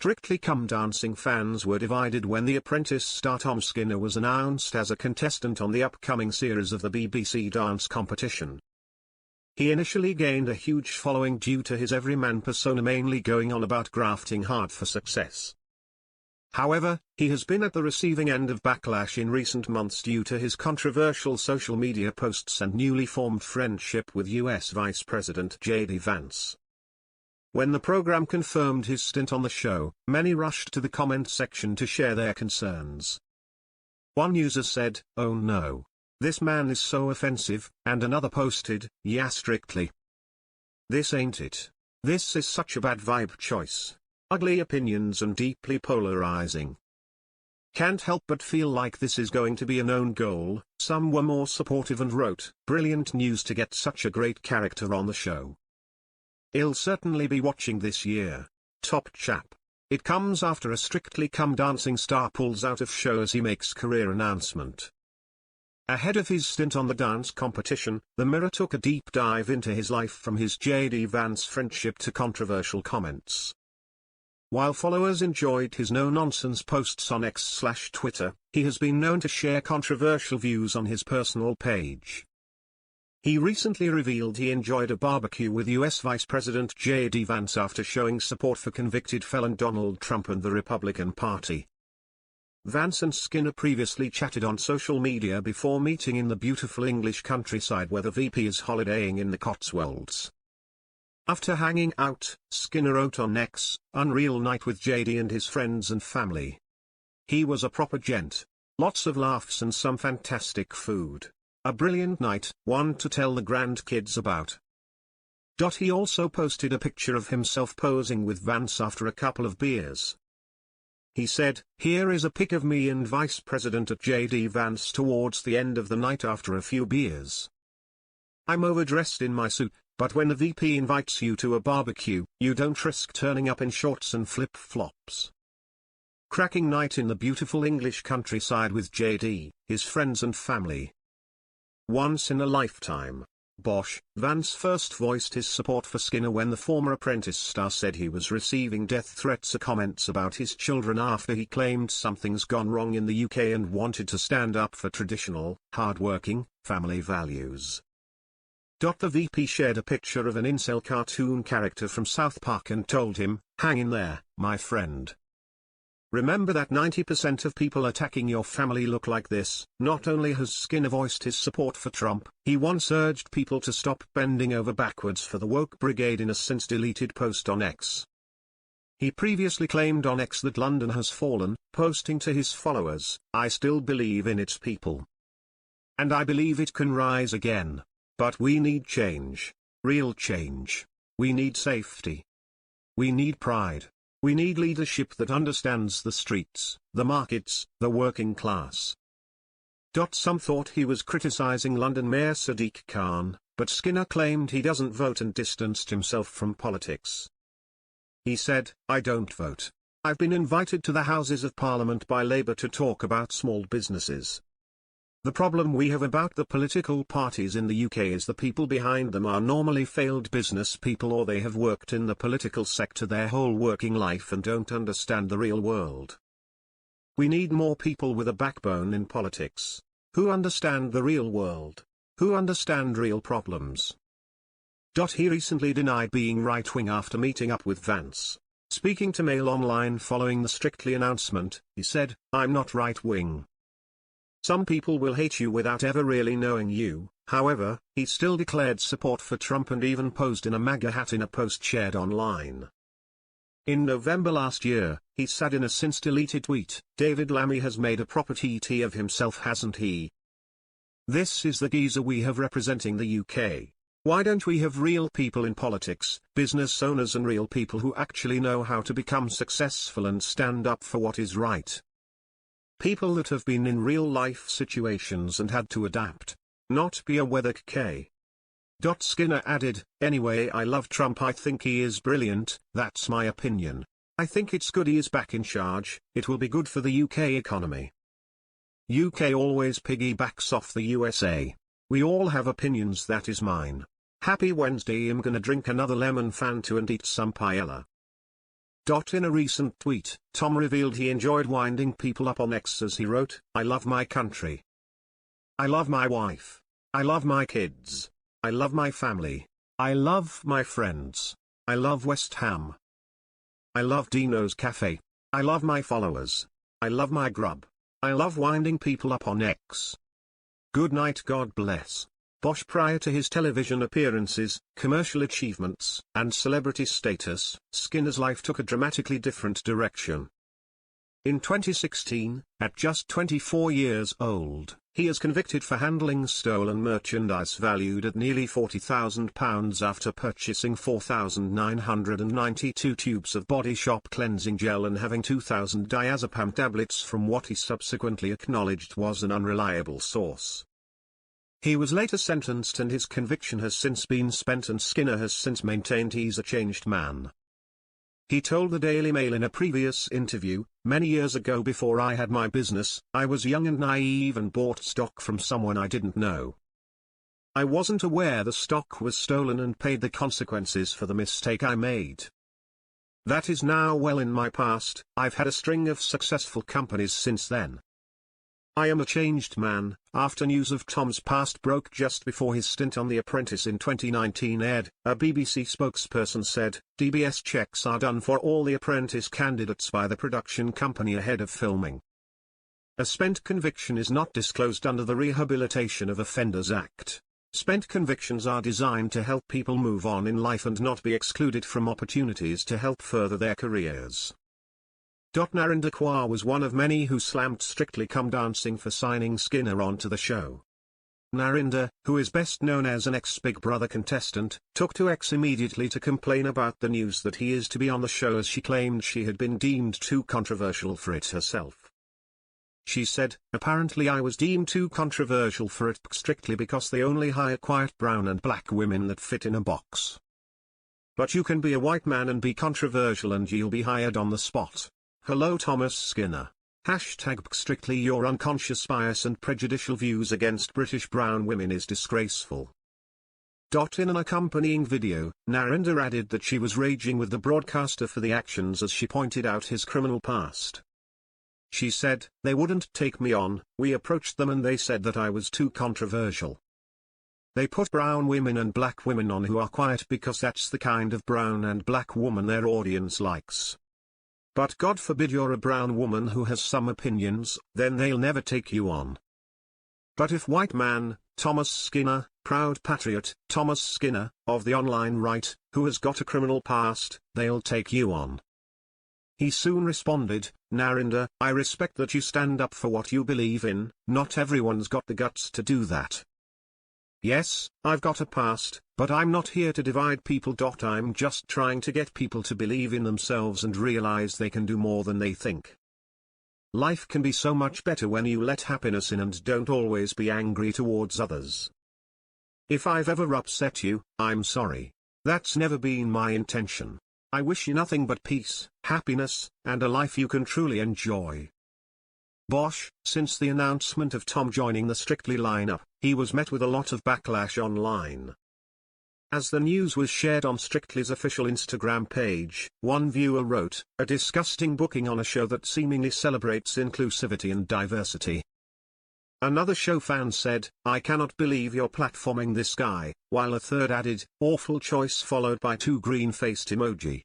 Strictly Come Dancing fans were divided when the Apprentice star Tom Skinner was announced as a contestant on the upcoming series of the BBC dance competition. He initially gained a huge following due to his everyman persona, mainly going on about grafting hard for success. However, he has been at the receiving end of backlash in recent months due to his controversial social media posts and newly formed friendship with US Vice President JD Vance. When the program confirmed his stint on the show, many rushed to the comment section to share their concerns. One user said, "Oh no. This man is so offensive," and another posted, "Yeah, Strictly. This ain't it. This is such a bad vibe choice. Ugly opinions and deeply polarizing. Can't help but feel like this is going to be a known goal." Some were more supportive and wrote, "Brilliant news to get such a great character on the show. I'll certainly be watching this year. Top chap." It comes after a Strictly Come Dancing star pulls out of show as he makes career announcement. Ahead of his stint on the dance competition, The Mirror took a deep dive into his life, from his JD Vance friendship to controversial comments. While followers enjoyed his no-nonsense posts on X/Twitter, he has been known to share controversial views on his personal page. He recently revealed he enjoyed a barbecue with US Vice President JD Vance after showing support for convicted felon Donald Trump and the Republican Party. Vance and Skinner previously chatted on social media before meeting in the beautiful English countryside where the VP is holidaying in the Cotswolds. After hanging out, Skinner wrote on X, "Unreal night with JD and his friends and family. He was a proper gent. Lots of laughs and some fantastic food. A brilliant night, one to tell the grandkids about." He also posted a picture of himself posing with Vance after a couple of beers. He said, "Here is a pic of me and Vice President at JD Vance towards the end of the night after a few beers. I'm overdressed in my suit, but when the VP invites you to a barbecue, you don't risk turning up in shorts and flip-flops. Cracking night in the beautiful English countryside with JD, his friends and family. Once in a lifetime." Bosh. Vance first voiced his support for Skinner when the former Apprentice star said he was receiving death threats or comments about his children after he claimed something's gone wrong in the UK and wanted to stand up for traditional, hard-working, family values. The VP shared a picture of an incel cartoon character from South Park and told him, "Hang in there, my friend. Remember that 90% of people attacking your family look like this." Not only has Skinner voiced his support for Trump, he once urged people to stop bending over backwards for the woke brigade in a since-deleted post on X. He previously claimed on X that London has fallen, posting to his followers, "I still believe in its people. And I believe it can rise again. But we need change. Real change. We need safety. We need pride. We need leadership that understands the streets, the markets, the working class." Some thought he was criticizing London Mayor Sadiq Khan, but Skinner claimed he doesn't vote and distanced himself from politics. He said, "I don't vote. I've been invited to the Houses of Parliament by Labour to talk about small businesses. The problem we have about the political parties in the UK is the people behind them are normally failed business people, or they have worked in the political sector their whole working life and don't understand the real world. We need more people with a backbone in politics, who understand the real world, who understand real problems." He recently denied being right-wing after meeting up with Vance. Speaking to Mail Online following the Strictly announcement, he said, "I'm not right-wing. Some people will hate you without ever really knowing you." However, he still declared support for Trump and even posed in a MAGA hat in a post shared online. In November last year, he said in a since-deleted tweet, "David Lammy has made a proper TT of himself, hasn't he? This is the geezer we have representing the UK. Why don't we have real people in politics, business owners and real people who actually know how to become successful and stand up for what is right? People that have been in real-life situations and had to adapt, not be a weather K." Skinner added, "Anyway, I love Trump. I think he is brilliant, that's my opinion. I think it's good he is back in charge, it will be good for the UK economy. UK always piggybacks off the USA. We all have opinions, that is mine. Happy Wednesday. I'm gonna drink another lemon Fanta and eat some paella." In a recent tweet, Tom revealed he enjoyed winding people up on X as he wrote, "I love my country. I love my wife. I love my kids. I love my family. I love my friends. I love West Ham. I love Dino's Cafe. I love my followers. I love my grub. I love winding people up on X. Good night, God bless." Bosch. Prior to his television appearances, commercial achievements, and celebrity status, Skinner's life took a dramatically different direction. In 2016, at just 24 years old, he is convicted for handling stolen merchandise valued at nearly £40,000 after purchasing 4,992 tubes of Body Shop cleansing gel and having 2,000 diazepam tablets from what he subsequently acknowledged was an unreliable source. He was later sentenced and his conviction has since been spent, and Skinner has since maintained he's a changed man. He told the Daily Mail in a previous interview, "Many years ago, before I had my business, I was young and naive and bought stock from someone I didn't know. I wasn't aware the stock was stolen and paid the consequences for the mistake I made. That is now well in my past. I've had a string of successful companies since then. I am a changed man." After news of Tom's past broke just before his stint on The Apprentice in 2019 aired, a BBC spokesperson said, "DBS checks are done for all The Apprentice candidates by the production company ahead of filming. A spent conviction is not disclosed under the Rehabilitation of Offenders Act. Spent convictions are designed to help people move on in life and not be excluded from opportunities to help further their careers." Narinder Kaur was one of many who slammed Strictly Come Dancing for signing Skinner onto the show. Narinder, who is best known as an ex-Big Brother contestant, took to X immediately to complain about the news that he is to be on the show, as she claimed she had been deemed too controversial for it herself. She said, "Apparently I was deemed too controversial for it strictly because they only hire quiet brown and black women that fit in a box. But you can be a white man and be controversial and you'll be hired on the spot. Hello Thomas Skinner. #Strictly your unconscious bias and prejudicial views against British brown women is disgraceful." In an accompanying video, Narinder added that she was raging with the broadcaster for the actions as she pointed out his criminal past. She said, "They wouldn't take me on, we approached them and they said that I was too controversial. They put brown women and black women on who are quiet because that's the kind of brown and black woman their audience likes. But God forbid you're a brown woman who has some opinions, then they'll never take you on. But if white man, Thomas Skinner, proud patriot, Thomas Skinner, of the online right, who has got a criminal past, they'll take you on." He soon responded, "Narinder, I respect that you stand up for what you believe in, not everyone's got the guts to do that. Yes, I've got a past, but I'm not here to divide people. I'm just trying to get people to believe in themselves and realize they can do more than they think. Life can be so much better when you let happiness in and don't always be angry towards others. If I've ever upset you, I'm sorry. That's never been my intention. I wish you nothing but peace, happiness, and a life you can truly enjoy." Bosch. Since the announcement of Tom joining the Strictly lineup, he was met with a lot of backlash online. As the news was shared on Strictly's official Instagram page, one viewer wrote, "A disgusting booking on a show that seemingly celebrates inclusivity and diversity." Another show fan said, "I cannot believe you're platforming this guy," while a third added, "Awful choice," followed by 2 green-faced emoji.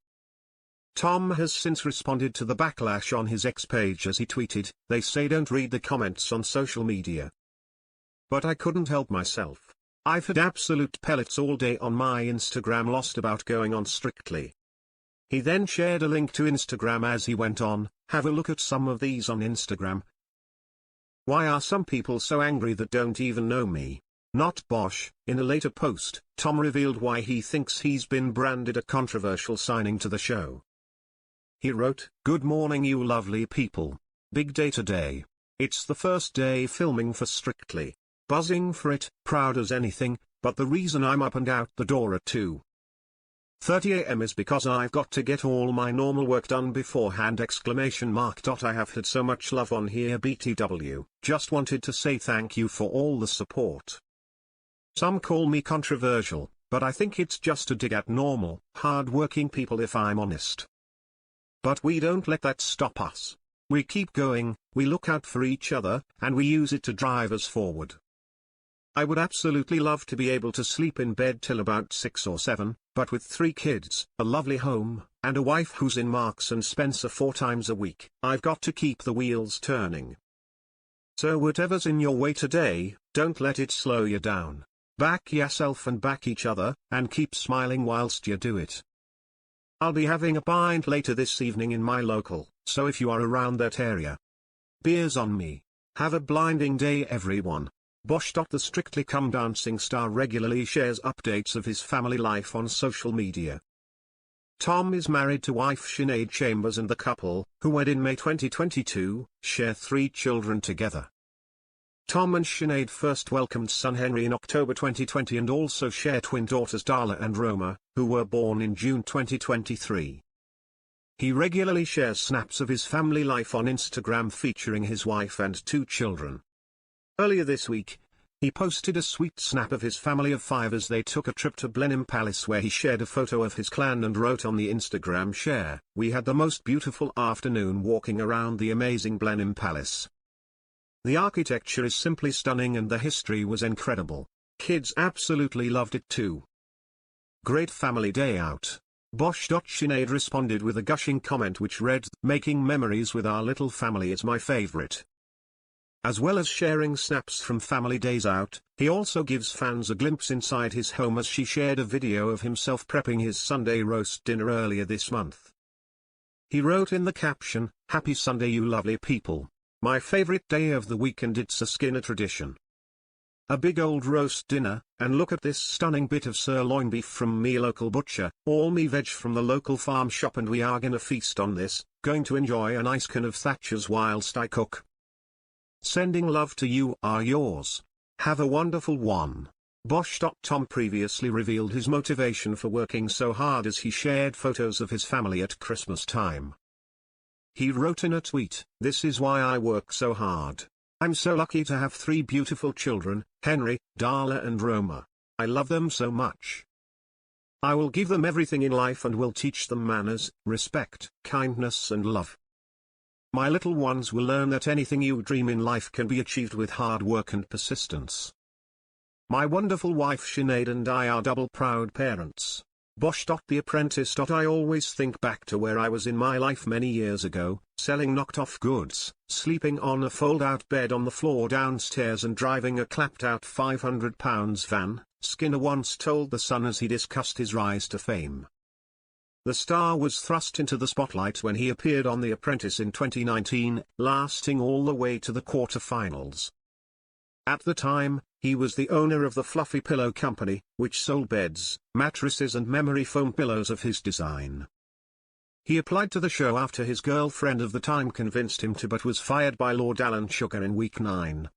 Tom has since responded to the backlash on his X page as he tweeted, "They say don't read the comments on social media. But I couldn't help myself. I've had absolute pellets all day on my Instagram lost about going on Strictly." He then shared a link to Instagram as he went on, "Have a look at some of these on Instagram. Why are some people so angry that don't even know me?" Not Bosch. In a later post, Tom revealed why he thinks he's been branded a controversial signing to the show. He wrote, "Good morning you lovely people. Big day today. It's the first day filming for Strictly. Buzzing for it, proud as anything, but the reason I'm up and out the door at 2:30 a.m. is because I've got to get all my normal work done beforehand!" I have had so much love on here BTW, just wanted to say thank you for all the support. Some call me controversial, but I think it's just a dig at normal, hard-working people if I'm honest. But we don't let that stop us. We keep going, we look out for each other, and we use it to drive us forward. I would absolutely love to be able to sleep in bed till about 6 or 7, but with 3 kids, a lovely home, and a wife who's in Marks and Spencer 4 times a week, I've got to keep the wheels turning. So whatever's in your way today, don't let it slow you down. Back yourself and back each other, and keep smiling whilst you do it. I'll be having a pint later this evening in my local, so if you are around that area, beers on me. Have a blinding day everyone. Bosch. The Strictly Come Dancing star regularly shares updates of his family life on social media. Tom is married to wife Sinead Chambers, and the couple, who wed in May 2022, share 3 children together. Tom and Sinead first welcomed son Henry in October 2020 and also share twin daughters Darla and Roma, who were born in June 2023. He regularly shares snaps of his family life on Instagram featuring his wife and 2 children. Earlier this week, he posted a sweet snap of his family of 5 as they took a trip to Blenheim Palace, where he shared a photo of his clan and wrote on the Instagram share, "We had the most beautiful afternoon walking around the amazing Blenheim Palace. The architecture is simply stunning and the history was incredible. Kids absolutely loved it too. Great family day out." Bosch. Sinead responded with a gushing comment which read, "Making memories with our little family is my favorite." As well as sharing snaps from family days out, he also gives fans a glimpse inside his home as she shared a video of himself prepping his Sunday roast dinner earlier this month. He wrote in the caption, "Happy Sunday you lovely people. My favorite day of the week and it's a Skinner tradition. A big old roast dinner, and look at this stunning bit of sirloin beef from me local butcher, all me veg from the local farm shop, and we are gonna feast on this, going to enjoy a nice can of Thatcher's whilst I cook. Sending love to you, are yours. Have a wonderful one." Bosch. Tom previously revealed his motivation for working so hard as he shared photos of his family at Christmas time. He wrote in a tweet, "This is why I work so hard. I'm so lucky to have 3 beautiful children, Henry, Darla and Roma. I love them so much. I will give them everything in life and will teach them manners, respect, kindness and love. My little ones will learn that anything you dream in life can be achieved with hard work and persistence. My wonderful wife Sinead and I are double proud parents." Bosch. The Apprentice. I always think back to where I was in my life many years ago, selling knocked-off goods, sleeping on a fold-out bed on the floor downstairs and driving a clapped-out £500 van, Skinner once told The Sun as he discussed his rise to fame. The star was thrust into the spotlight when he appeared on The Apprentice in 2019, lasting all the way to the quarter-finals. At the time, he was the owner of the Fluffy Pillow Company, which sold beds, mattresses and memory foam pillows of his design. He applied to the show after his girlfriend of the time convinced him to, but was fired by Lord Alan Sugar in week 9.